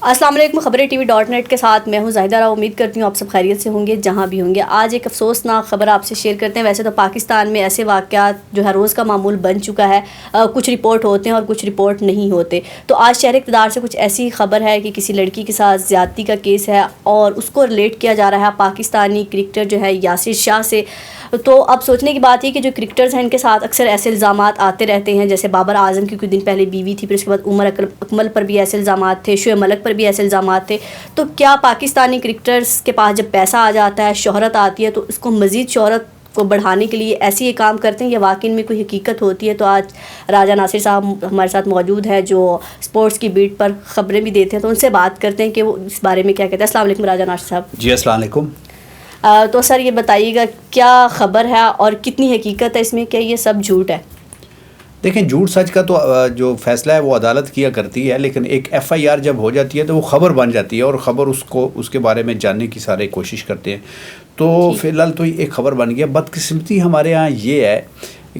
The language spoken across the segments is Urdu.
السلام علیکم، خبریں TV.net کے ساتھ میں ہوں زاہدہ راہ. امید کرتی ہوں آپ سب خیریت سے ہوں گے جہاں بھی ہوں گے. آج ایک افسوسناک خبر آپ سے شیئر کرتے ہیں. ویسے تو پاکستان میں ایسے واقعات جو ہے روز کا معمول بن چکا ہے. کچھ رپورٹ ہوتے ہیں اور کچھ رپورٹ نہیں ہوتے. تو آج شہر اقتدار سے کچھ ایسی خبر ہے کہ کسی لڑکی کے ساتھ زیادتی کا کیس ہے اور اس کو ریلیٹ کیا جا رہا ہے پاکستانی کرکٹر جو ہے یاسر شاہ سے. تو اب سوچنے کی بات یہ کہ جو کرکٹرز ہیں ان کے ساتھ اکثر ایسے الزامات آتے رہتے ہیں. جیسے بابر اعظم کی کچھ دن پہلے بیوی تھی، پھر اس کے بعد عمر اکمل پر بھی ایسے الزامات تھے، شعیب ملک پر بھی ایسے الزامات تھے. تو کیا پاکستانی کرکٹرز کے پاس جب پیسہ آ جاتا ہے، شہرت آتی ہے، تو اس کو مزید شہرت کو بڑھانے کے لیے ایسے یہ کام کرتے ہیں یا واقعی میں کوئی حقیقت ہوتی ہے؟ تو آج راجہ ناصر صاحب ہمارے ساتھ موجود ہے جو اسپورٹس کی بیٹ پر خبریں بھی دیتے ہیں. تو ان سے بات کرتے ہیں کہ وہ اس بارے میں کیا کہتے ہیں. السلام علیکم راجہ ناصر صاحب. جی السلام علیکم. تو سر یہ بتائیے گا کیا خبر ہے اور کتنی حقیقت ہے اس میں، کہ یہ سب جھوٹ ہے؟ دیکھیں، جھوٹ سچ کا تو جو فیصلہ ہے وہ عدالت کیا کرتی ہے، لیکن ایک FIR جب ہو جاتی ہے تو وہ خبر بن جاتی ہے اور خبر اس کے بارے میں جاننے کی سارے کوشش کرتے ہیں. تو فی الحال تو ایک خبر بن گیا. بدقسمتی ہمارے ہاں یہ ہے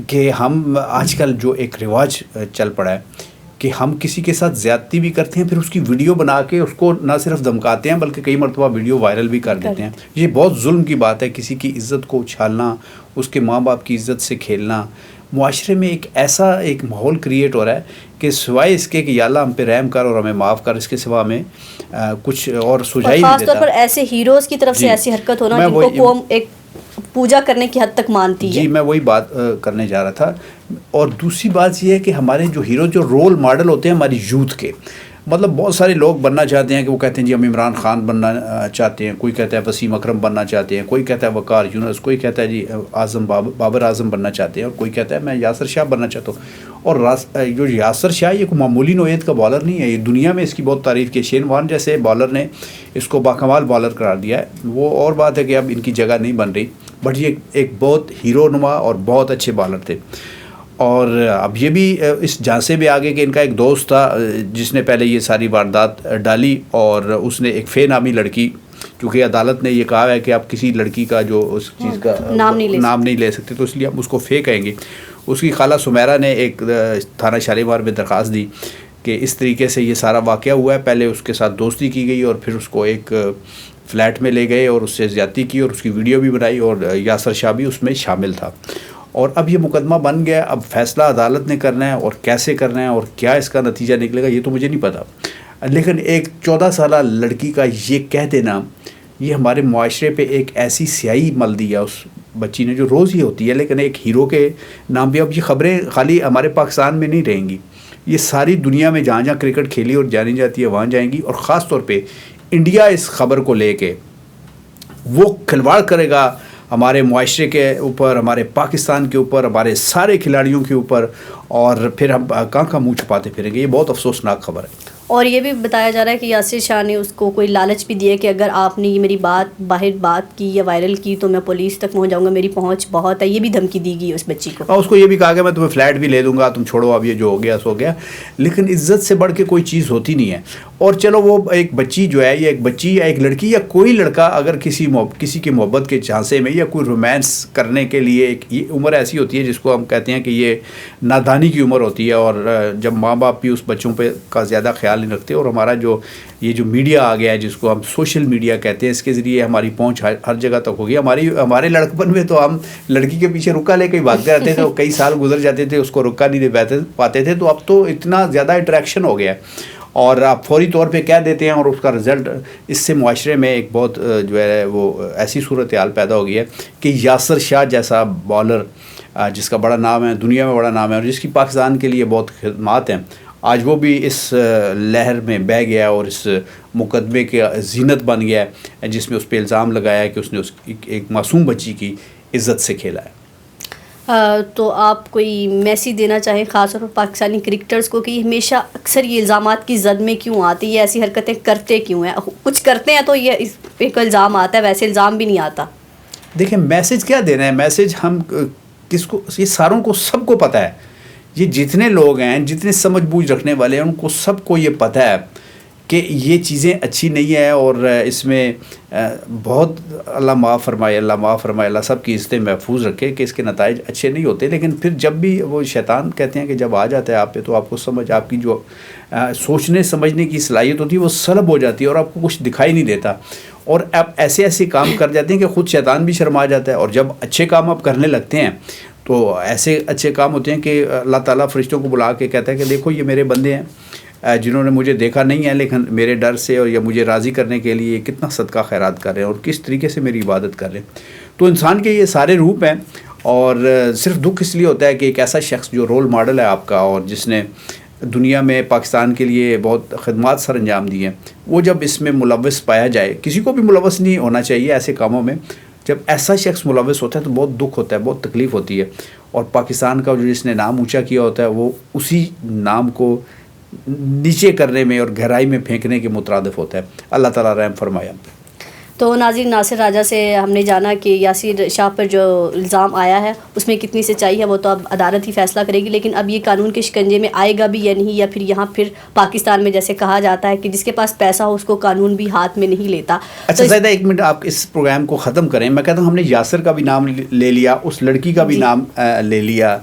کہ ہم آج کل جو ایک رواج چل پڑا ہے کہ ہم کسی کے ساتھ زیادتی بھی کرتے ہیں، پھر اس کی ویڈیو بنا کے اس کو نہ صرف دھمکاتے ہیں بلکہ کئی مرتبہ ویڈیو وائرل بھی کر دیتے ہیں. یہ بہت ظلم کی بات ہے. کسی کی عزت کو اچھالنا، اس کے ماں باپ کی عزت سے کھیلنا، معاشرے میں ایک ماحول کریٹ ہو رہا ہے کہ سوائے اس کے کہ یا اللہ ہم پہ رحم کر اور ہمیں معاف کر، اس کے سوا ہمیں کچھ اور سجائی نہیں دیتا. خاص طور پر ایسے ہیروز کی طرف سے ایسی حرکت ہونا جن کو قوم ایک پوجا کرنے کی حد تک مانتی ہے. جی میں وہی بات کرنے جا رہا تھا. اور دوسری بات یہ ہے کہ ہمارے جو ہیرو، جو رول ماڈل ہوتے ہیں ہماری یوتھ کے، مطلب بہت سارے لوگ بننا چاہتے ہیں کہ وہ کہتے ہیں جی ہم عمران خان بننا چاہتے ہیں، کوئی کہتا ہے وسیم اکرم بننا چاہتے ہیں، کوئی کہتا ہے وقار یونس، کوئی کہتا ہے جی بابر اعظم بننا چاہتے ہیں، اور کوئی کہتا ہے میں یاسر شاہ بننا چاہتا ہوں. اور جو یاسر شاہ یہ کوئی معمولی نوعیت کا بالر نہیں ہے. یہ دنیا میں اس کی بہت تعریف کی. شین وارن جیسے بالر نے اس کو باکمال بالر قرار دیا ہے. وہ اور بات ہے کہ اب ان کی جگہ نہیں بن رہی، بٹ یہ ایک بہت ہیرو نما اور بہت اچھے بالر تھے. اور اب یہ بھی اس جھانسے میں آگے کہ ان کا ایک دوست تھا جس نے پہلے یہ ساری واردات ڈالی، اور اس نے ایک فے نامی لڑکی، کیونکہ عدالت نے یہ کہا ہے کہ آپ کسی لڑکی کا جو اس چیز کا نام نہیں لے سکتے، تو اس لیے ہم اس کو فے کہیں گے. اس کی خالہ سمیرہ نے ایک تھانہ شالیمار میں درخواست دی کہ اس طریقے سے یہ سارا واقعہ ہوا ہے. پہلے اس کے ساتھ دوستی کی گئی اور پھر اس کو ایک فلیٹ میں لے گئے اور اس سے زیادتی کی اور اس کی ویڈیو بھی بنائی، اور یاسر شاہ بھی اس میں شامل تھا. اور اب یہ مقدمہ بن گیا. اب فیصلہ عدالت نے کرنا ہے، اور کیسے کرنا ہے اور کیا اس کا نتیجہ نکلے گا یہ تو مجھے نہیں پتہ. لیکن ایک 14 سالہ لڑکی کا یہ کہہ دینا، یہ ہمارے معاشرے پہ ایک ایسی سیاہی مل دی ہے اس بچی نے جو روز ہی ہوتی ہے. لیکن ایک ہیرو کے نام بھی اب یہ خبریں خالی ہمارے پاکستان میں نہیں رہیں گی، یہ ساری دنیا میں جہاں جہاں کرکٹ کھیلی اور جانی جاتی ہے وہاں جائیں گی. اور خاص طور پہ انڈیا اس خبر کو لے کے وہ کھلواڑ کرے گا ہمارے معاشرے کے اوپر، ہمارے پاکستان کے اوپر، ہمارے سارے کھلاڑیوں کے اوپر، اور پھر ہم کہاں منہ چھپاتے پھریں گے. یہ بہت افسوسناک خبر ہے. اور یہ بھی بتایا جا رہا ہے کہ یاسر شاہ نے اس کو کوئی لالچ بھی دیا کہ اگر آپ نے یہ میری بات باہر بات کی یا وائرل کی تو میں پولیس تک پہنچ جاؤں گا، میری پہنچ بہت ہے. یہ بھی دھمکی دی گئی اس بچی کو. اور اس کو یہ بھی کہا کہ میں تمہیں فلیٹ بھی لے دوں گا، تم چھوڑو اب یہ جو ہو گیا سو گیا. لیکن عزت سے بڑھ کے کوئی چیز ہوتی نہیں ہے. اور چلو وہ ایک بچی جو ہے، یا ایک بچی یا ایک لڑکی یا کوئی لڑکا اگر کسی کی محبت کے جھانسے میں یا کوئی رومانس کرنے کے لیے، یہ عمر ایسی ہوتی ہے جس کو ہم کہتے ہیں کہ یہ نادانی کی عمر ہوتی ہے، اور جب ماں باپ بھی اس بچوں پہ کا زیادہ خیال نہیں رکھتے. اور ہمارا یہ جو میڈیا آ گیا ہے جس کو ہم سوشل میڈیا کہتے ہیں، اس کے ذریعے ہماری پہنچ ہر جگہ تک ہو گئی. ہمارے لڑکپن میں تو ہم لڑکی کے پیچھے رکا لے کے بھاگتے رہتے تھے، کئی سال گزر جاتے تھے، اس کو رکا نہیں دے پاتے تھے. تو اب تو اتنا زیادہ انٹریکشن ہو گیا ہے اور آپ فوری طور پہ کہہ دیتے ہیں، اور اس کا رزلٹ اس سے معاشرے میں ایک بہت جو ہے وہ ایسی صورتحال پیدا ہو گئی ہے کہ یاسر شاہ جیسا بالر جس کا بڑا نام ہے، دنیا میں بڑا نام ہے، اور جس کی پاکستان کے لیے بہت خدمات ہیں، آج وہ بھی اس لہر میں بہہ گیا اور اس مقدمے کے زینت بن گیا ہے جس میں اس پہ الزام لگایا ہے کہ اس نے ایک معصوم بچی کی عزت سے کھیلا ہے. تو آپ کوئی میسیج دینا چاہیں خاص طور پر پاکستانی کرکٹرز کو کہ ہمیشہ اکثر یہ الزامات کی زد میں کیوں آتی ہے، ایسی حرکتیں کرتے کیوں ہیں؟ کچھ کرتے ہیں تو یہ اس پہ کوئی الزام آتا ہے، ویسے الزام بھی نہیں آتا. دیکھیں میسیج کیا دینا ہے، میسیج ہم کس کو، یہ ساروں کو سب کو پتہ ہے. یہ جتنے لوگ ہیں، جتنے سمجھ بوجھ رکھنے والے ہیں، ان کو سب کو یہ پتہ ہے کہ یہ چیزیں اچھی نہیں ہیں، اور اس میں بہت اللہ معاف فرمائے، اللہ سب کی عزتیں محفوظ رکھے کہ اس کے نتائج اچھے نہیں ہوتے. لیکن پھر جب بھی وہ شیطان کہتے ہیں کہ جب آ جاتا ہے آپ پہ تو آپ کو سمجھ، آپ کی جو سوچنے سمجھنے کی صلاحیت ہوتی ہے وہ سلب ہو جاتی ہے اور آپ کو کچھ دکھائی نہیں دیتا، اور آپ ایسے کام کر جاتے ہیں کہ خود شیطان بھی شرما جاتا ہے. اور جب اچھے کام آپ کرنے لگتے ہیں تو ایسے اچھے کام ہوتے ہیں کہ اللہ تعالیٰ فرشتوں کو بلا کے کہتا ہے کہ دیکھو یہ میرے بندے ہیں جنہوں نے مجھے دیکھا نہیں ہے لیکن میرے ڈر سے اور یا مجھے راضی کرنے کے لیے کتنا صدقہ خیرات کر رہے ہیں اور کس طریقے سے میری عبادت کر رہے ہیں. تو انسان کے یہ سارے روپ ہیں، اور صرف دکھ اس لیے ہوتا ہے کہ ایک ایسا شخص جو رول ماڈل ہے آپ کا اور جس نے دنیا میں پاکستان کے لیے بہت خدمات سر انجام دی ہیں، وہ جب اس میں ملوث پایا جائے. کسی کو بھی ملوث نہیں ہونا چاہیے ایسے کاموں میں. جب ایسا شخص ملوث ہوتا ہے تو بہت دکھ ہوتا ہے، بہت تکلیف ہوتی ہے، اور پاکستان کا جو جس نے نام اونچا کیا ہوتا ہے وہ اسی نام کو نیچے کرنے میں اور گہرائی میں پھینکنے کے مترادف ہوتا ہے. اللہ تعالیٰ رحم فرمایا. تو ناظرین، ناصر راجہ سے ہم نے جانا کہ یاسر شاہ پر جو الزام آیا ہے اس میں کتنی سچائی ہے وہ تو اب عدالت ہی فیصلہ کرے گی، لیکن اب یہ قانون کے شکنجے میں آئے گا بھی یا نہیں، یا پھر یہاں پھر پاکستان میں جیسے کہا جاتا ہے کہ جس کے پاس پیسہ ہو اس کو قانون بھی ہاتھ میں نہیں لیتا. اچھا زیادہ ایک منٹ آپ اس پروگرام کو ختم کریں. میں کہتا ہوں ہم نے یاسر کا بھی نام لے لیا، اس لڑکی کا بھی نام لے لیا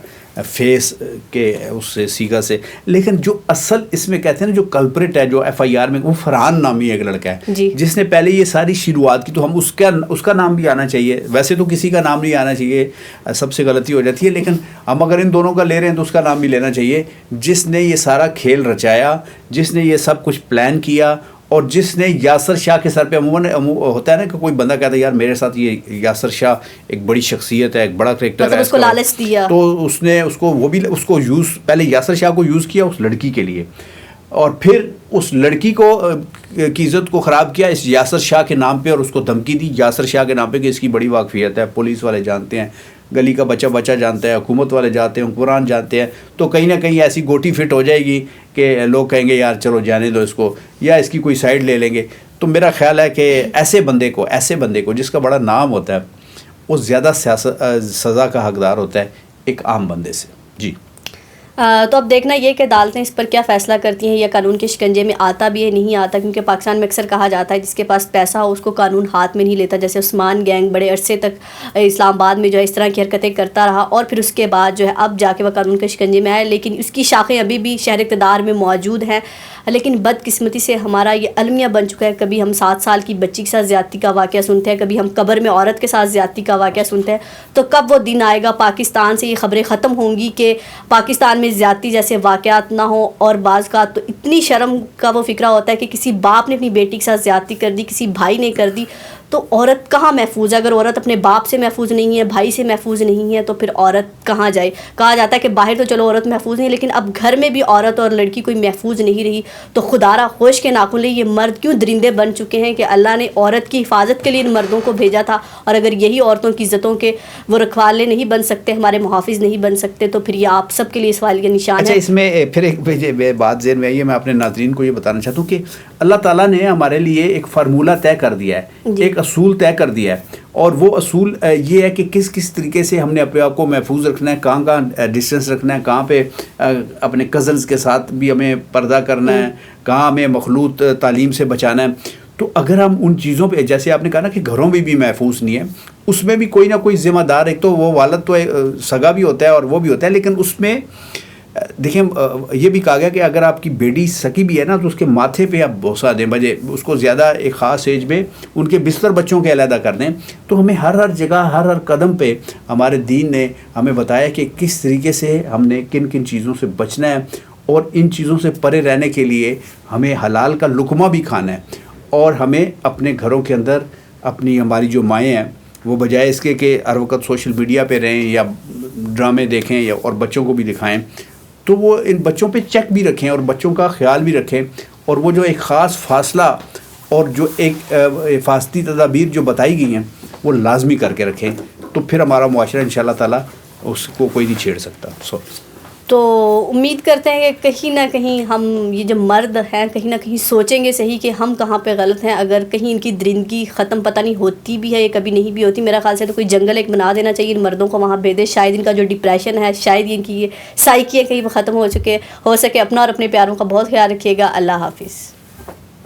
فیس کے اس سے سیگا سے، لیکن جو اصل اس میں کہتے ہیں نا جو کلپریٹ ہے جو ایف آئی آر میں، وہ فرحان نامی ایک لڑکا ہے جس نے پہلے یہ ساری شروعات کی. تو ہم اس کا نام بھی آنا چاہیے. ویسے تو کسی کا نام نہیں آنا چاہیے، سب سے غلطی ہو جاتی ہے، لیکن ہم اگر ان دونوں کا لے رہے ہیں تو اس کا نام بھی لینا چاہیے، جس نے یہ سارا کھیل رچایا، جس نے یہ سب کچھ پلان کیا، اور جس نے یاسر شاہ کے سر پہ عموماً ہوتا ہے نا کہ کوئی بندہ کہتا ہے یار میرے ساتھ یہ یاسر شاہ ایک بڑی شخصیت ہے، ایک بڑا کریکٹر ہے، اس کو لالچ دیا، تو اس نے اس کو یوز پہلے یاسر شاہ کو یوز کیا اس لڑکی کے لیے، اور پھر اس لڑکی کی عزت کو خراب کیا اس یاسر شاہ کے نام پہ، اور اس کو دھمکی دی یاسر شاہ کے نام پہ کہ اس کی بڑی واقفیت ہے، پولیس والے جانتے ہیں، گلی کا بچہ جانتا ہے، حکومت والے جانتے ہیں، حکمران جانتے ہیں. تو کہیں نہ کہیں ایسی گوٹی فٹ ہو جائے گی کہ لوگ کہیں گے یار چلو جانے دو اس کو، یا اس کی کوئی سائڈ لے لیں گے. تو میرا خیال ہے کہ ایسے بندے کو جس کا بڑا نام ہوتا ہے وہ زیادہ سزا کا حقدار ہوتا ہے ایک عام بندے سے. جی تو اب دیکھنا یہ کہ عدالتیں اس پر کیا فیصلہ کرتی ہیں، یا قانون کے شکنجے میں آتا بھی ہے نہیں آتا، کیونکہ پاکستان میں اکثر کہا جاتا ہے جس کے پاس پیسہ ہو اس کو قانون ہاتھ میں نہیں لیتا. جیسے عثمان گینگ بڑے عرصے تک اسلام آباد میں جو ہے اس طرح کی حرکتیں کرتا رہا، اور پھر اس کے بعد جو ہے اب جا کے وہ قانون کے شکنجے میں آئے، لیکن اس کی شاخیں ابھی بھی شہر اقتدار میں موجود ہیں. لیکن بدقسمتی سے ہمارا یہ المیہ بن چکا ہے. کبھی ہم 7 سال کی بچی کے ساتھ زیادتی کا واقعہ سنتے ہیں، کبھی ہم قبر میں عورت کے ساتھ زیادتی کا واقعہ سنتے ہیں. تو کب وہ دن آئے گا پاکستان سے یہ خبریں ختم ہوں گی کہ پاکستان میں زیادتی جیسے واقعات نہ ہوں؟ اور بعض کا تو اتنی شرم کا وہ فکرہ ہوتا ہے کہ کسی باپ نے اپنی بیٹی کے ساتھ زیادتی کر دی، کسی بھائی نے کر دی، تو عورت کہاں محفوظ ہے؟ اگر عورت اپنے باپ سے محفوظ نہیں ہے، بھائی سے محفوظ نہیں ہے، تو پھر عورت کہاں جائے؟ کہا جاتا ہے کہ باہر تو چلو عورت محفوظ نہیں، لیکن اب گھر میں بھی عورت اور لڑکی کوئی محفوظ نہیں رہی. تو خدارا ہوش کے ناخن لے، یہ مرد کیوں درندے بن چکے ہیں کہ اللہ نے عورت کی حفاظت کے لیے ان مردوں کو بھیجا تھا، اور اگر یہی عورتوں کی عزتوں کے وہ رکھوالے نہیں بن سکتے، ہمارے محافظ نہیں بن سکتے، تو پھر یہ آپ سب کے لیے سوال کا نشان ہے. اچھا اس میں پھر ایک بات ذہن میں آئی ہے، میں اپنے ناظرین کو یہ بتانا چاہتا ہوں کہ اللہ تعالیٰ نے ہمارے لیے ایک فارمولہ طے کر دیا ہے، ایک اصول طے کر دیا ہے، اور وہ اصول یہ ہے کہ کس طریقے سے ہم نے اپنے آپ کو محفوظ رکھنا ہے، کہاں ڈسٹینس رکھنا ہے، کہاں پہ اپنے کزنز کے ساتھ بھی ہمیں پردہ کرنا ہے، کہاں ہمیں مخلوط تعلیم سے بچانا ہے. تو اگر ہم ان چیزوں پہ، جیسے آپ نے کہا نا کہ گھروں میں بھی محفوظ نہیں ہے، اس میں بھی کوئی نہ کوئی ذمہ دار، ایک تو وہ والد تو سگا بھی ہوتا ہے اور وہ بھی ہوتا ہے، لیکن اس میں دیکھیں یہ بھی کہا گیا کہ اگر آپ کی بیٹی سکی بھی ہے نا تو اس کے ماتھے پہ آپ بوسہ دیں، بجے اس کو زیادہ ایک خاص ایج میں ان کے بستر بچوں کے علیحدہ کر دیں. تو ہمیں ہر جگہ ہر قدم پہ ہمارے دین نے ہمیں بتایا کہ کس طریقے سے ہم نے کن چیزوں سے بچنا ہے، اور ان چیزوں سے پرے رہنے کے لیے ہمیں حلال کا لقمہ بھی کھانا ہے، اور ہمیں اپنے گھروں کے اندر اپنی ہماری جو مائیں ہیں وہ بجائے اس کے کہ ہر وقت سوشل میڈیا پہ رہیں یا ڈرامے دیکھیں یا اور بچوں کو بھی دکھائیں، تو وہ ان بچوں پہ چیک بھی رکھیں اور بچوں کا خیال بھی رکھیں، اور وہ جو ایک خاص فاصلہ اور جو ایک حفاظتی تدابیر جو بتائی گئی ہیں وہ لازمی کر کے رکھیں. تو پھر ہمارا معاشرہ انشاءاللہ تعالیٰ اس کو کوئی نہیں چھیڑ سکتا. تو امید کرتے ہیں کہ کہیں نہ کہیں ہم یہ جو مرد ہیں کہیں نہ کہیں سوچیں گے صحیح کہ ہم کہاں پہ غلط ہیں. اگر کہیں ان کی درندگی ختم پتہ نہیں ہوتی بھی ہے یا کبھی نہیں بھی ہوتی، میرا خیال سے تو کوئی جنگل ایک بنا دینا چاہیے، ان مردوں کو وہاں بھیجے، شاید ان کا جو ڈپریشن ہے، شاید ان کی یہ سائیکی ہے کہیں وہ ختم ہو سکے. اپنا اور اپنے پیاروں کا بہت خیال رکھیے گا. اللہ حافظ.